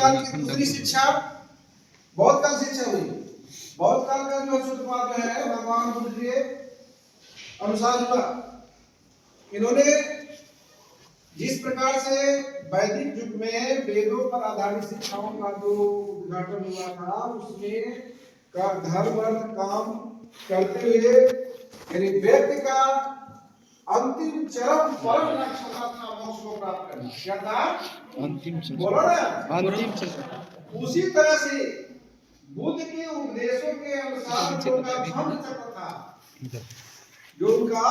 काल की दूसरी शिक्षा, बहुत काल शिक्षा हुई। बहुत काल का जो सूत्रपात जो है भगवान बुद्ध के अनुसार हुआ। इन्होंने जिस प्रकार से वैदिक युग में वेदों पर आधारित शिक्षाओं का जो उद्घाटन हुआ था, उसमें का धर्म अर्थ काम करते हुए यानी व्यक्ति का अंतिम चरम परम लक्ष्य था मोक्ष को प्राप्त करना। क्या था? अंतिम बोलो ना, अंतिम उसी तरह से बुद्ध के उपदेशों के अनुसार जो उनका धम्म चक्र था, जो उनका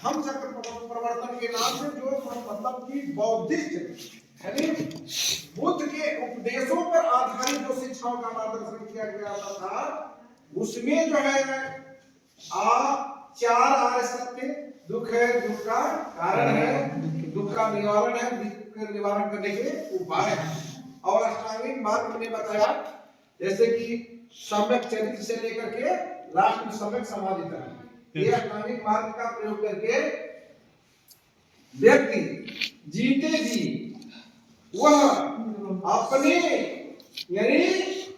धम्म चक्र प्रवर्तन के नाम से जो मतलब कि बौद्धिस्ट यानी बुद्ध के उपदेशों पर आधारित जो शिक्षाओं का मार्गदर्शन किया गया था, उसमें जो है चार आर्य सत्य, दुख है, दुख का कारण है, दुख का निवारण है, दुख का निवारण करने के उपाय है, और अष्टांगिक मार्ग हमने बताया जैसे कि सम्यक चरित्र से लेकर के लास्ट में सम्यक समाधि तक। ये अष्टांगिक मार्ग का प्रयोग करके व्यक्ति जीते जी वह अपने यानी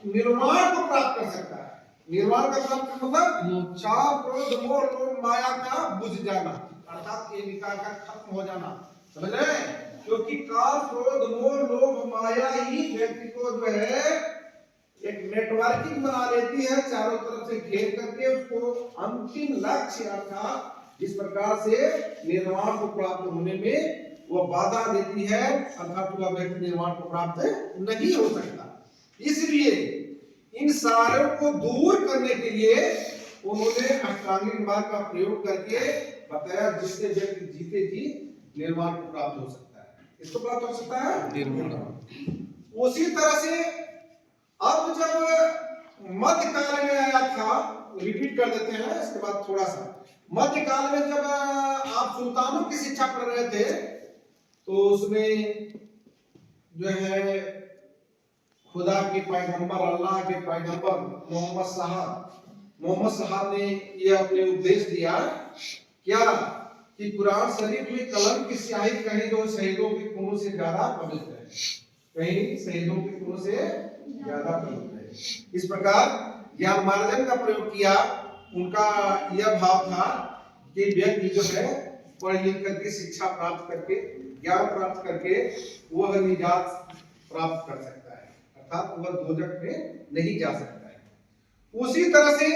निर्वाण को प्राप्त कर सकता है। निर्वाण का प्राप्त मतलब चार क्रोध मोह लोभ माया का बुझ जाना, अर्थात ये विकार का खत्म हो जाना। समझ रहे हैं? क्योंकि काल क्रोध मोह लोभ माया ही व्यक्ति को जो है एक नेटवर्किंग बना लेती है, चारों तरफ से घेर करके उसको अंतिम लक्ष्य अर्थात जिस प्रकार से निर्वाण को प्राप्त होने में वह बाधा देती है, अर्थात वह व्यक्ति निर्वाण को प्राप्त नहीं हो सकता। इसलिए इन सारों को दूर करने के लिए उन्होंने अष्टांगिक मार्ग का प्रयोग करके बताया, जिससे व्यक्ति जीते जी निर्वाण को प्राप्त हो सकता है। इसको प्राप्त हो सकता है निर्वाण। उसी तरह से अब जब मध्य काल में आया था, रिपीट कर देते हैं इसके बाद थोड़ा सा। मध्य काल में जब आप सुल्तानों की शिक्षा पढ़ रहे थे, तो उसमें जो है खुदा के पैगंबर, अल्लाह के पैगंबर मोहम्मद साहब ने ये अपने उपदेश दिया क्या कि कुरान शरीफ में कलम की स्याही कहीं तो शहीदों के खूनों से ज्यादा पवित्र है, कहीं शहीदों के खूनों से ज्यादा पवित्र है। इस प्रकार ज्ञानमार्जन का प्रयोग किया। उनका यह भाव था कि व्यक्ति जो है पढ़ लिख करके शिक्षा प्राप्त करके ज्ञान प्राप्त करके वह निजात प्राप्त कर सकता है, अर्थात वह दोजख में नहीं जा सकता है। उसी तरह से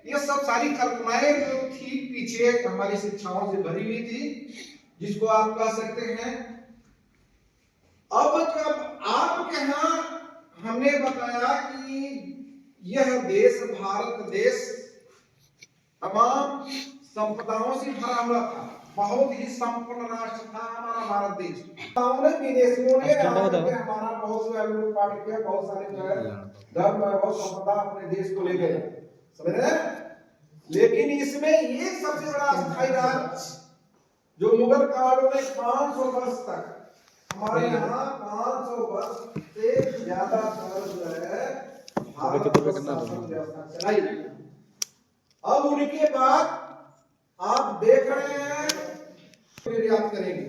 ये सब सारी कल्पनाएं जो थी पीछे हमारी शिक्षाओं से भरी हुई थी, जिसको आप कह सकते हैं। अब जब आपके यहाँ हमने बताया कि यह देश भारत देश तमाम संपदाओं से भरा हुआ था, बहुत ही संपन्न राष्ट्र था हमारा भारत देश। विदेशियों ने हमारा बहुत लूटपाट किया, बहुत सारे जो है धर्म और संपदा अपने देश को ले गए, समझ रहे हैं? लेकिन इसमें एक सबसे बड़ा अस्थायी राज्य जो मुगल कालों में 500 वर्ष तक हमारे यहाँ 500 वर्ष से ज्यादा जो है भारत को शासन व्यवस्था चलाई। अब उनके बाद आप देख रहे हैं निर्यात करेंगे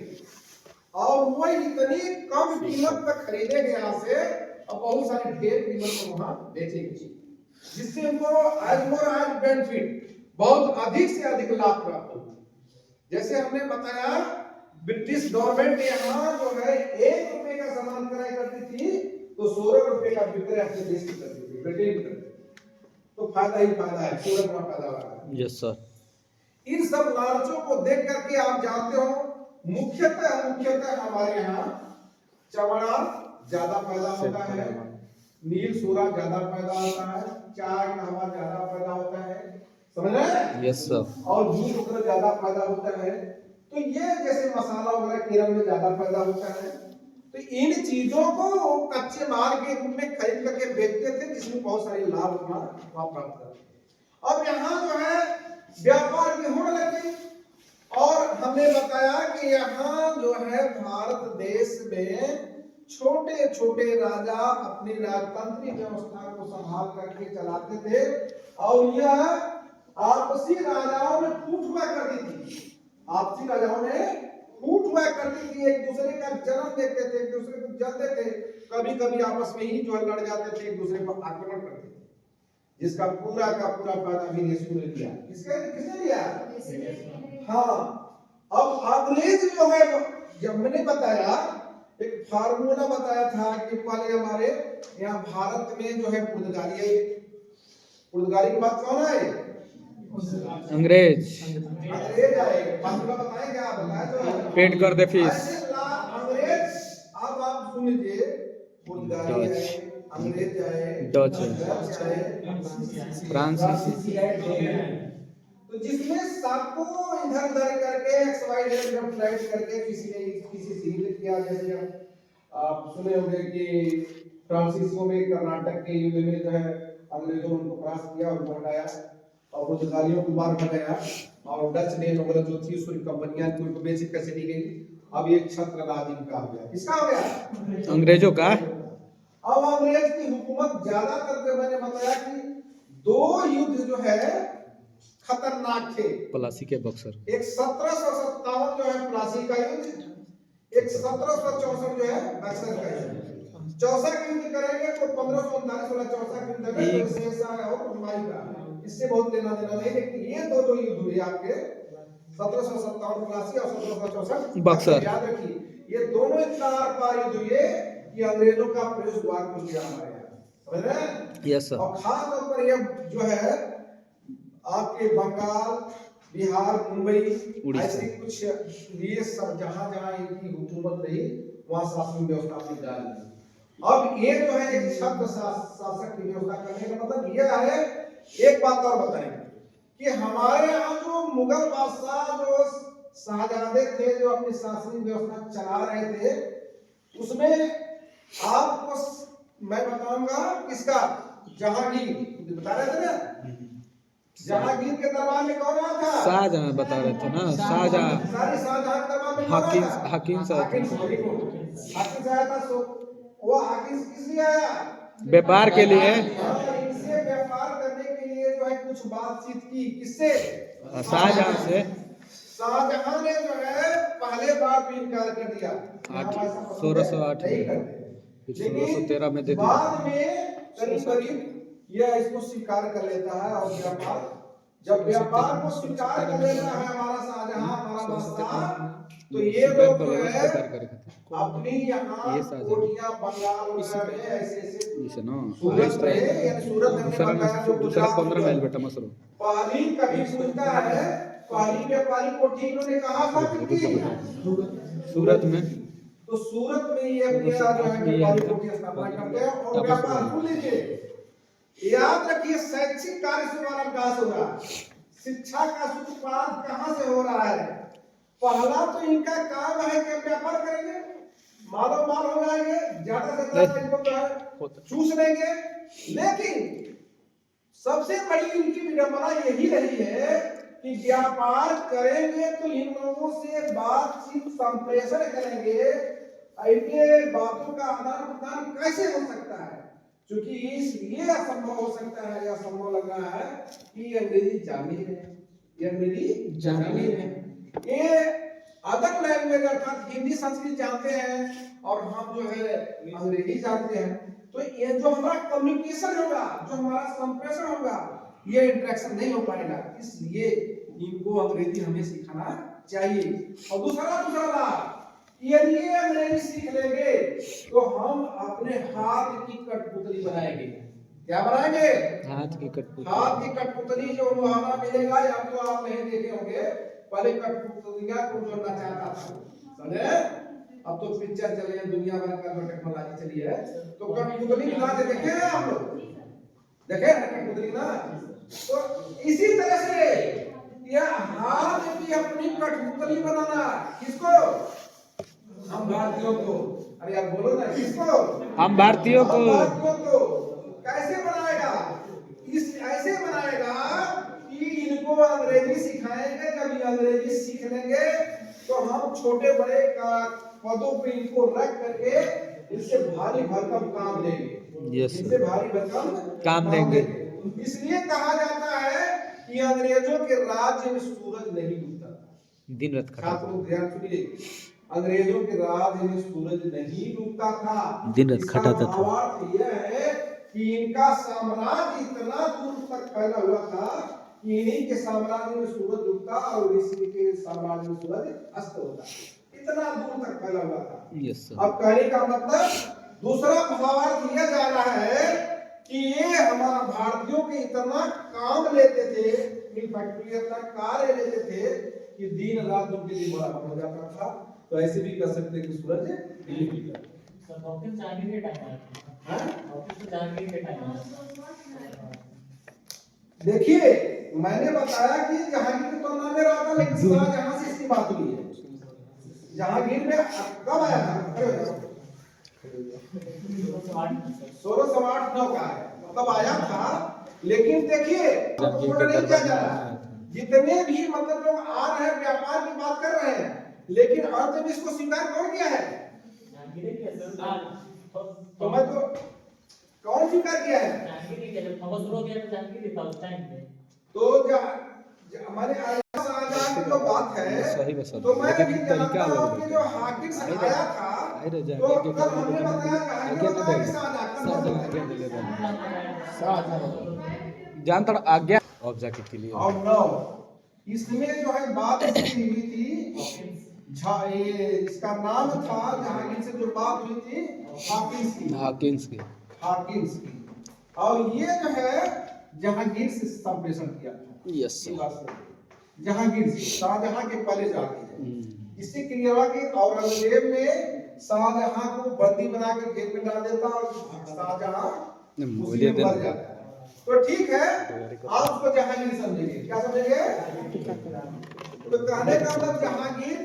और वो इतनी कम कीमत पर खरीदेंगे यहाँ से और बहुत सारी ढेर कीमत पर वहां बेचेंगे, जिससे उनको आज मोर आज बेनिफिट बहुत अधिक से अधिक लाभ प्राप्त होगा। जैसे हमने बताया ब्रिटिश गवर्नमेंट यहाँ जो है 1 रुपए का सामान क्रय करती थी तो 16 रुपए का विक्रय अपने देश की करती थी, ब्रिटेन की करती थी। तो फायदा ही फायदा है, 16 गुना फायदा हो रहा है। Yes sir. इन सब लालचों को देख करके आप जानते हो मुख्यतः हमारे यहाँ चमड़ा ज्यादा पैदा होता है, नील सूरा ज्यादा पैदा होता है, चाय कहवा ज्यादा पैदा होता है, समझ रहे हैं? Yes sir. और दूध वगैरह ज्यादा पैदा होता है। तो ये जैसे मसाला वगैरह केरल में ज्यादा पैदा होता है। तो इन चीजों को कच्चे माल के रूप में खरीद करके बेचते थे, जिसमें बहुत सारे लाभ वहां प्राप्त करते थे। अब यहाँ जो है व्यापार की होड़ लग गई, और हमने बताया कि यहाँ जो है भारत देश में छोटे छोटे राजा अपनी राजतंत्रिक व्यवस्था को संभाल करके चलाते थे, और यह आपसी राजाओं में फूट हुआ करती थी। आपसी राजाओं में फूट हुआ करती थी, एक दूसरे का जन्म देते थे, एक दूसरे को जलते थे, कभी कभी आपस में ही जो है लड़ जाते थे, एक दूसरे पर आक्रमण करते थे, जिसका पूरा का पूरा फायदा भी यीशु ने लिया। किसने लिया? हाँ। अब अंग्रेज जो है, जब मैंने बताया एक फार्मूला बताया था कि पहले हमारे यहाँ भारत में जो है पुर्तगाली है, पुर्तगाली की बात कौन है? अंग्रेज अंग्रेज आए। फार्मूला बताएं क्या? बताया तो पेड कर दे फीस। अंग्रेज, अब आप सुन लीजिए, पुर्तगाली आए, अंग्रेज आए, डच आए, फ्रांसीसी, तो जिसमें सबको इधर उधर करके एक्स वाई जेड फ्लाइट करके किसी ने किसी से हिट किया। जैसे आप सुने होंगे कि फ्रांसीसियों में कर्नाटक के युद्ध में जो है अंग्रेजों ने उनको परास्त किया और हटाया और पुर्तगालियों को मार भगाया, और डच ने वगैरह जो थी उसकी कंपनियां थी उनको बेच कर चली गई। अब ये छत्र राज इनका हो गया। किसका हो गया? अंग्रेजों का। अब अंग्रेज की हुकूमत ज्यादा करके मैंने बताया कि 2 युद्ध जो है खतरनाक थे। प्लासी के बक्सर, एक 1757 जो है प्लासी का युद्ध, एक 1764 जो है बक्सर का युद्ध। चौसा का युद्ध करेंगे तो 1539 वाला चौसा का युद्ध है, तो शेरशाह और हुमायूं का, इससे बहुत लेना देना नहीं। लेकिन ये दो जो युद्ध हुए आपके 1757 प्लासी और 1764 बक्सर, याद रखिए, ये दोनों इतना आर पार युद्ध हुए कि अंग्रेजों का प्रवेश द्वार खुल गया हमारे यहाँ, समझ रहे हैं? Yes sir. और खास तौर पर ये जो है आपके बंगाल, बिहार, मुंबई, ऐसे कुछ ये सब जहां जहां इनकी हुकूमत रही वहां शासन व्यवस्था में डाल दी। अब ये जो है एक शब्द शासक की व्यवस्था करने का मतलब ये है। एक बात और बताएं कि हमारे यहाँ जो मुगल बादशाह जो शाहजहां थे जो अपनी शासनिक व्यवस्था चला रहे थे, उसमें आपको मैं बताऊंगा किसका, जहांगीर बता रहे थे ना, जहांगीर के दरबार में कौन आया था? शाहजहां बता रहे थे ना, शाहजहां, सारी शाहजहां के दरबार में हाकिम, कौन आया था? हाकिम साहब, हाकिम से आया था। सो वो हाकिम किस लिए आया? व्यापार के लिए। इनसे व्यापार करने के लिए जो है कुछ बातचीत की। किससे? शाहजहां से। शाहजहां ने जो है पहले बार भी इनकार कर दिया, 1608 में, फिर 1613 में दे दिया। बाद में करीब करीब यह इसको स्वीकार कर लेता है। और व्यापार, जब व्यापार को स्वीकार कर लेता है हमारा शाहजहां, हमारा बादशाह, तो ये लोग जो है अपनी यहाँ कोठियां बंगाल वगैरह में ऐसे ऐसे सूरत में, यानी सूरत दूसरा 15 माइल बेटा मसरो पहली कभी पूछता है, पहली व्यापारी कोठी इन्होंने कहा था कि सूरत में, तो सूरत में ये अपना जो है व्यापारी कोठी स्थापना करते हैं और व्यापार को लीजिए। याद रखिए, शैक्षिक कार्य से हमारा विकास हो रहा है, शिक्षा का सूत्रपात कहां से हो रहा है? पहला तो इनका काम है कि व्यापार करेंगे, मालो माल हो जाएंगे, ज्यादा से ज्यादा इनको जो है चूस लेंगे। लेकिन सबसे बड़ी इनकी विडंबना यही रही है कि व्यापार करेंगे तो इन लोगों से बातचीत संप्रेषण करेंगे, इनके बातों का आदान प्रदान कैसे हो सकता है? क्योंकि इसलिए असंभव हो सकता है, यह संभव लग रहा है कि अंग्रेजी जानी है, ये अंग्रेजी जानी है, ये अदर लैंग्वेज अर्थात हिंदी संस्कृत जानते हैं और हम जो है अंग्रेजी जानते हैं, तो ये जो हमारा कम्युनिकेशन होगा, जो हमारा संप्रेषण होगा, ये इंटरेक्शन नहीं हो पाएगा। इसलिए इनको अंग्रेजी हमें सिखाना चाहिए। और दूसरा बात, यदि ये अंग्रेजी सीख लेंगे तो हम अपने हाथ की कठपुतली बनाएंगे। क्या बनाएंगे? हाथ की कठपुतली। हाथ की कठपुतली जो मुहावरा मिलेगा, या तो आप नहीं देखे होंगे, पहले कठपुतलियां को जो नचाता था, समझे? अब तो पिक्चर चले हैं, दुनिया भर का टेक्नोलॉजी चली है, तो कठपुतली नाच देखे हैं आप लोग? देखे कठपुतली नाच? तो इसी तरह से यह हाथ की अपनी कठपुतली बनाना, किसको? हम भारतीयों को। अरे यार बोलो ना, किसको? हम भारतीयों को। कैसे बनाएगा? ऐसे बनाएगा कि इनको अंग्रेजी सिखाएंगे। जब ये अंग्रेजी सीख लेंगे तो हम छोटे बड़े पदों पे इनको रख करके इससे भारी भरकम काम लेंगे। इससे भारी भरकम काम लेंगे। इसलिए कहा जाता है कि अंग्रेजों के राज्य में सूरज नहीं उगता था। दिन रात खटा छात्रों ध्यान सुनिए, अंग्रेजों के राज में सूरज नहीं डूबता था। दिन रात इसका खटाता था। भावार्थ यह है कि इनका साम्राज्य इतना दूर तक फैला हुआ था कि इन्हीं के साम्राज्य में सूरज डूबता और इसी के साम्राज्य में सूरज अस्त होता, इतना दूर तक फैला हुआ था। Yes sir. अब कहने का मतलब दूसरा भावार्थ यह जा रहा है कि ये हमारा भारतीयों के इतना काम लेते थे, मिल फैक्ट्री अपना कार्य लेते थे कि दिन रात उनके लिए बराबर हो जाता था। तो ऐसे भी कर सकते कि सूरज सर ऑफिस जाने के टाइम आया था, ऑफिस जाने के टाइम आया। देखिए मैंने बताया कि जहांगीर के तो नाम में रहा था, लेकिन शाहजहां से इसकी बात हुई है। जहांगीर में कब आया था? 1608 का है, मतलब आया था। लेकिन देखिए नहीं किया जा रहा है, जितने भी मतलब लोग आ रहे हैं व्यापार की बात कर रहे हैं, लेकिन अंत में इसको स्वीकार कौन किया है? तो मैं तो कौन स्वीकार किया है? तो हमारे शाहजहां की जो बात है, तो मैं भी जानता हूं कि जो हाकिम से आया था, तो कल हमने बताया जानता आज्ञा ऑब्जेक्ट के लिए। और नौ इसमें जो है बात हुई थी, ये इसका नाम था जहांगीर से जो बात हुई थी हाकिन्स की। और ये जो है जहांगीर से संप्रेषण किया था। Yes sir. जहांगीर से शाहजहां के पहले जाके इससे क्लियर हुआ कि औरंगजेब ने शाहजहां को बंदी बना कर जेल में डाल देता और शाहजहां उसी में मर जाता। तो ठीक है, आप उसको जहांगीर समझेंगे, क्या समझेंगे? तो कहने का मतलब जहांगीर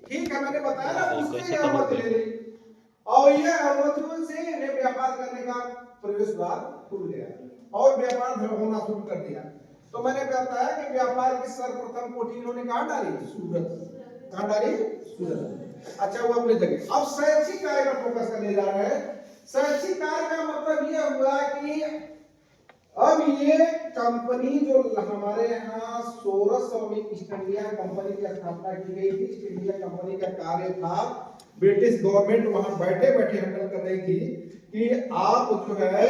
ठीक है, मैंने बताया ना उसने अनुमति ले ली और ये अनुमति से इन्हें व्यापार करने का प्रवेश द्वार खुल गया और व्यापार होना शुरू कर दिया। तो मैंने बताया कि व्यापार की सर्वप्रथम कोठी इन्होंने कहाँ डाली? सूरत। कहाँ डाली? सूरत। अच्छा, वो अपने जगह। अब शैक्षिक कार्य पर फोकस करने जा रहे हैं। शैक्षिक कार्य का मतलब यह हुआ कि अब ये कंपनी जो हमारे यहाँ 1600 में ईस्ट इंडिया कंपनी की स्थापना की गई थी। ईस्ट इंडिया कंपनी का कार्य था, ब्रिटिश गवर्नमेंट वहां बैठे बैठे हैंडल कर रही थी कि आप जो है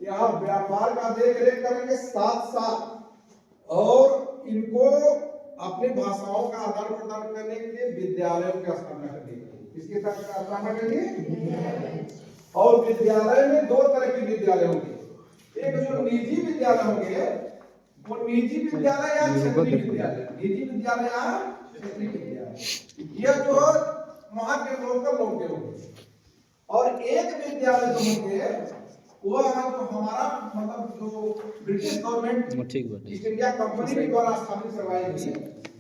यहाँ व्यापार का देख रेख करेंगे, साथ साथ और इनको अपनी भाषाओं का आदान प्रदान करने के लिए विद्यालयों की स्थापना करनी चाहिए। इसकी स्थापना करनी, और विद्यालय में दो तरह के विद्यालय होंगे, एक जो निजी विद्यालय होंगे, वो निजी विद्यालय या क्षेत्रीय विद्यालय, निजी विद्यालय या क्षेत्रीय विद्यालय, यह जो वहां के लोकल लोग के होंगे। और एक विद्यालय जो होंगे वो जो हमारा मतलब जो British government east India company के द्वारा स्थापित करवाई थी,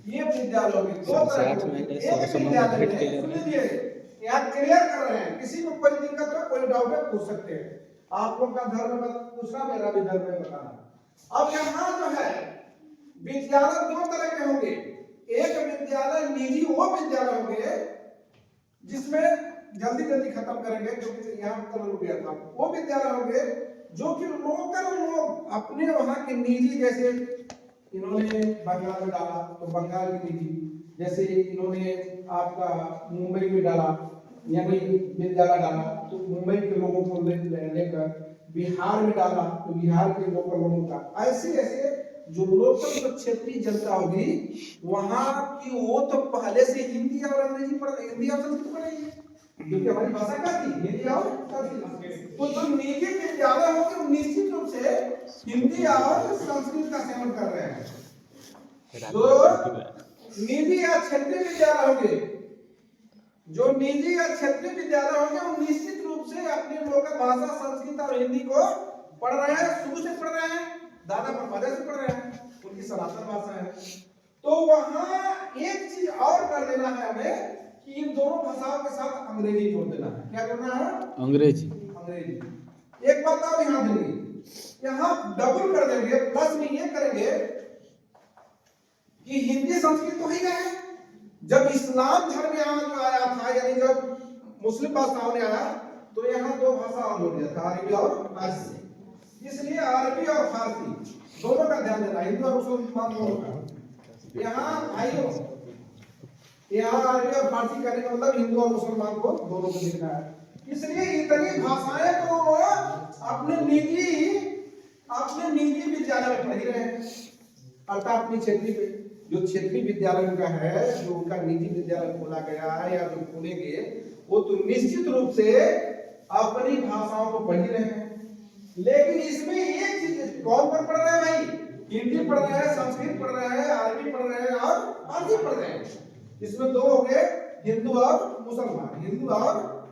ये विद्यालय होंगे। दो तरह के विद्यालय यहाँ क्लियर कर रहे हैं, किसी को कोई दिक्कत हो, कोई डाउट है पूछ सकते हैं। आप लोग का धर्म पूछना, मेरा भी धर्म है बताना। अब यहाँ जो है विद्यालय दो तरह के होंगे, एक विद्यालय निजी वो विद्यालय होंगे जिसमें जल्दी जल्दी खत्म करेंगे क्योंकि यहाँ कल रुक गया था। वो विद्यालय होंगे जो कि लोकल लोग अपने वहाँ के निजी, जैसे इन्होंने बंगाल में डाला तो बंगाल की निजी, जैसे इन्होंने आपका मुंबई में डाला यानी विद्यालय डाला तो मुंबई के लोगों को लेकर, बिहार में डाला तो बिहार के लोकल लोगों का, ऐसे ऐसे जो लोकल जो क्षेत्रीय जनता होगी वहाँ की, वो तो पहले से हिंदी और अंग्रेजी पढ़, हिंदी और संस्कृत पढ़ेगी क्योंकि हमारी भाषा क्या थी? हिंदी और संस्कृत। तो जो निजी विद्यालय होंगे निश्चित रूप से हिंदी और संस्कृत का सेवन कर रहे हैं। तो निजी या क्षेत्रीय विद्यालय होंगे, जो निजी या क्षेत्रीय विद्यालय होंगे वो निश्चित रूप से अपनी लोकल भाषा संस्कृत और हिंदी को पढ़ रहे हैं, शुरू से पढ़ रहे हैं, दादा परदादा से पढ़ रहे हैं, उनकी सनातन भाषा है। तो वहां एक चीज और कर देना है हमें कि इन दोनों भाषाओं के साथ अंग्रेजी जोड़ देना है। क्या करना है? अंग्रेजी। एक बात और यहाँ देंगे, यहाँ डबल कर देंगे, प्लस में ये करेंगे कि हिंदी संस्कृत तो ही गए, जब इस्लाम धर्म यहाँ जो आया था, यानी जब मुस्लिम भाषाओं ने आया तो यहाँ दो भाषा और जोड़ दिया था, अरबी और फारसी। इसलिए अरबी और फारसी दोनों का ध्यान देना, हिंदी और मुसलमान दोनों का। यहाँ भाइयों, यहाँ अरबी और फारसी करने का मतलब हिंदू और मुसलमान को दोनों को लिखना है। इसलिए इतनी भाषाएं तो अपने निजी विद्यालय में पढ़ ही रहे हैं, अर्थात अपनी क्षेत्रीय पे जो क्षेत्रीय विद्यालय उनका है, जो उनका निजी विद्यालय खोला गया है या जो खोलेंगे, वो तो निश्चित रूप से अपनी भाषाओं को पढ़ ही रहे हैं। लेकिन इसमें एक चीज कौन पर पढ़ रहे हैं भाई? हिंदी पढ़ रहे हैं, संस्कृत पढ़ रहे हैं, अरबी पढ़ रहे हैं और फारसी पढ़ रहे हैं। इसमें दो हो गए, हिंदू और मुसलमान,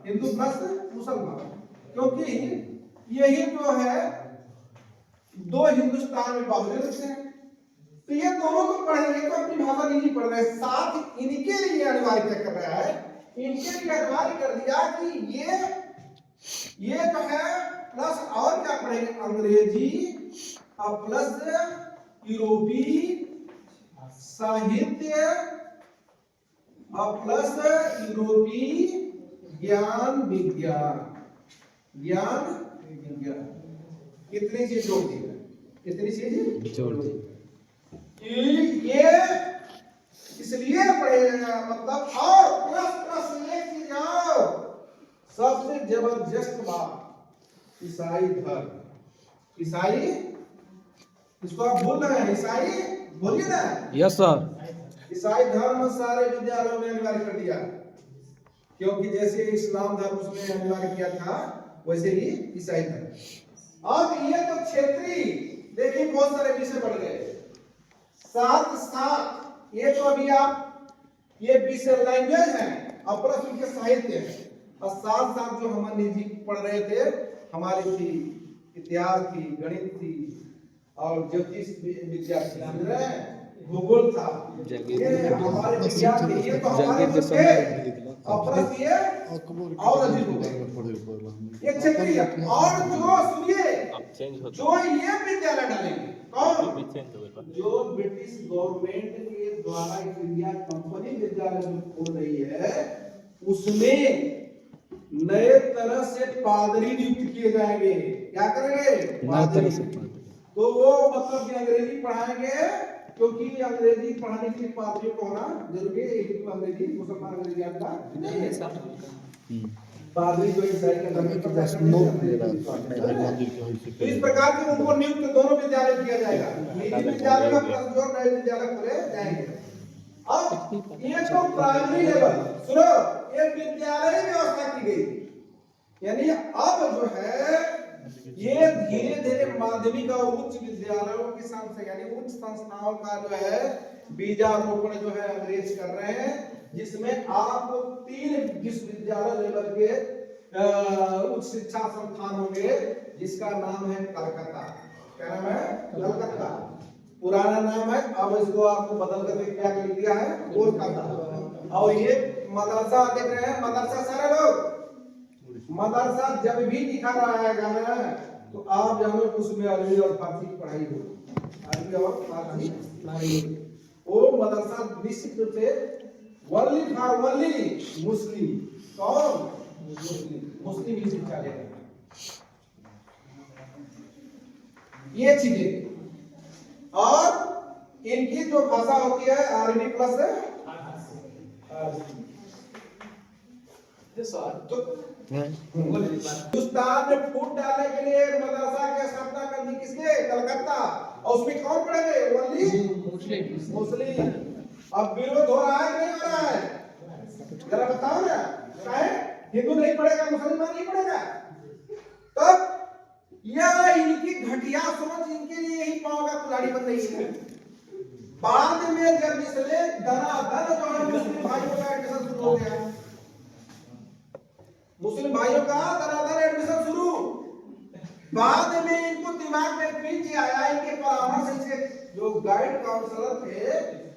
हिंदू प्लस मुसलमान, क्योंकि यही जो है दो हिंदुस्तान में बाहुल्य से हैं। तो ये दोनों तो पढ़ेंगे तो अपनी भाषा निजी पढ़ रहे हैं, साथ इनके लिए अनिवार्य क्या कर रहा है? इनके लिए अनिवार्य कर दिया कि ये तो है प्लस और क्या पढ़ेंगे? अंग्रेजी और प्लस यूरोपीय साहित्य और प्लस यूरोपीय ज्ञान विज्ञान, कितनी चीज जोड़ दी है? कितनी चीज जोड़ दी? ये इसलिए पढ़ेगा, मतलब और प्लस एक चीज और सबसे जबरदस्त बात, ईसाई धर्म। ईसाई, इसको आप भूल रहे हैं? ईसाई बोलिए ना। Yes sir. ईसाई धर्म सारे विद्यालयों में अनिवार्य कर दिया, क्योंकि जैसे इस्लाम धर्म उसने अनिवार्य किया था वैसे ही ईसाई धर्म। अब ये तो क्षेत्रीय, देखिए बहुत सारे विषय बढ़ गए, साथ ये तो अभी आप ये विषय लैंग्वेज है और प्लस उनके साहित्य है, और साथ जो हम निजी पढ़ रहे थे, हमारी थी इतिहास थी, गणित थी और ज्योतिष विद्या थी, भूगोल था, ये हमारे विज्ञान थे, ये तो हमारे और प्लस ये और अधिक हो गए ये क्षेत्रीय। और जो सुनिए, जो ये विद्यालय डालेंगे कौन? जो ब्रिटिश गवर्नमेंट के द्वारा इंडिया कंपनी विद्यालय जो खोल रही है, उसमें नए तरह से पादरी नियुक्त किए जाएंगे। क्या करेंगे? नए तरह से। तो वो मतलब कि अंग्रेजी पढ़ाएंगे, क्योंकि अंग्रेजी पढ़ाने के लिए पादरियों को होना जरूरी है। हिंदू अंग्रेजी, मुसलमान अंग्रेजी आता नहीं है। पादरी जो ईसाई का धर्म तो इस प्रकार के उनको नियुक्त दोनों विद्यालय किया जाएगा, निजी विद्यालय में प्लस जो नए विद्यालय खोले जाएंगे। अब ये तो प्राइमरी लेवल, सुनो, ये विद्यालय व्यवस्था की गई, यानी अब जो है ये धीरे धीरे माध्यमिक और उच्च विद्यालयों के साथ, यानी उच्च संस्थाओं का जो है बीजारोपण जो है अंग्रेज कर रहे हैं, जिसमें आपको 3 विश्वविद्यालय लेवल के उच्च शिक्षा संस्थान होंगे, जिसका नाम है कलकत्ता। क्या नाम है? कलकत्ता। पुराना नाम है, अब इसको आपको बदल करके क्या लिख दिया है? कोलकाता। और ये मदरसा देख रहे हैं, मदरसा सारे लोग, मदरसा जब भी लिखा रहेगा ना, तो आप जानो उसमें अरबी और फारसी की पढ़ाई होगी, अरबी और फारसी पढ़ाई होगी। वो मदरसा निश्चित रूप से वरली फॉर वरली मुस्लिम, कौन? मुस्लिम ही शिक्षा लेगा। ये चीजें, और इनकी जो भाषा होती है अरबी प्लस तो हिंदुस्तान में फूट डालने के लिए मदरसा की स्थापना कर दी किसने? कलकत्ता। और उसमें कौन पढ़ेंगे? Only Muslim. अब विरोध हो रहा है नहीं हो रहा है? जरा बताओ ना, काहे हिंदू नहीं पढ़ेगा, मुसलमान नहीं पढ़ेगा? तब यह इनकी घटिया सोच इनके लिए ही पांव का कुल्हाड़ी बन रही है। बाद में जब इसलिए दनादन जो है मुस्लिम भाइयों का एडमिशन शुरू हो गया, मुस्लिम भाइयों का दनादन एडमिशन शुरू, बाद में इनको दिमाग में पीछे आया, इनके परामर्श से जो गाइड काउंसलर थे,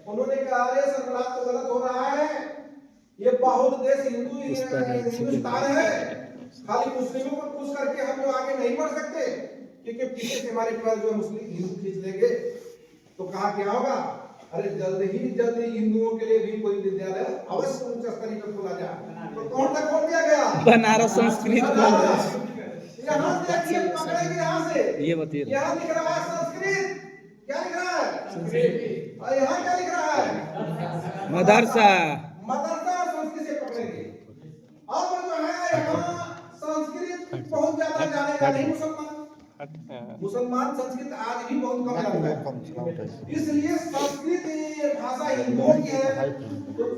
उन्होंने कहा अरे सरकार तो गलत हो रहा है, ये बहुत देश हिंदुस्तान है, खाली मुस्लिमों को पुश करके हम लोग आगे नहीं बढ़ सकते, क्योंकि पीछे से हमारे पास जो मुस्लिम हिंदू खींच लेंगे। तो कहा क्या होगा? अरे जल्द ही हिंदुओं के लिए भी कोई विद्यालय अवश्य उच्च स्तरीय पर खोला जाए। तो कौन तक खोल दिया गया? बनारस संस्कृत यहाँ से देखिए, पकड़ेंगे यहाँ से, ये बताइए, यहाँ लिख रहा है संस्कृत, क्या लिख रहा है? संस्कृत। और यहाँ क्या लिख रहा है? मदरसा। मदरसा और संस्कृत से पकड़ेंगे। अब जो है यहाँ संस्कृत बहुत ज्यादा जानेगा नहीं मुसलमान संस्कृत आज भी बहुत कम जानता है, इसलिए संस्कृत भाषा हिंदुओं की है।